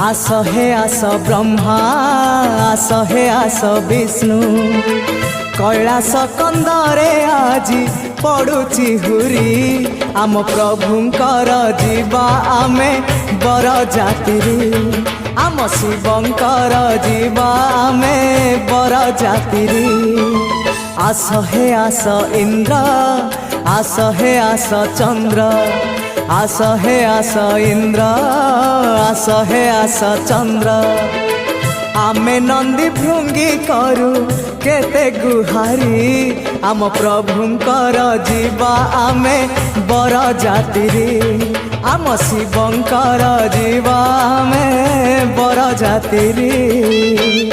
आस हे आस ब्रह्मा आस हे आस विष्णु कैलास कंदरे आजी पड़ुची हुरी आम प्रभुंकर जीवा आमे बर जातिरी आम शिवंकर जीवा आमे बर जातिरी आस हे आस इंद्र आस हे आस चंद्र आस हे आस इंद्र आस हे आस चंद्र आमे नंदी भृंगी करू केते गुहारी आम प्रभुंकर जीवा आमे बर जातिरी आम शिवंकर जीवा आमे बर जातिरी।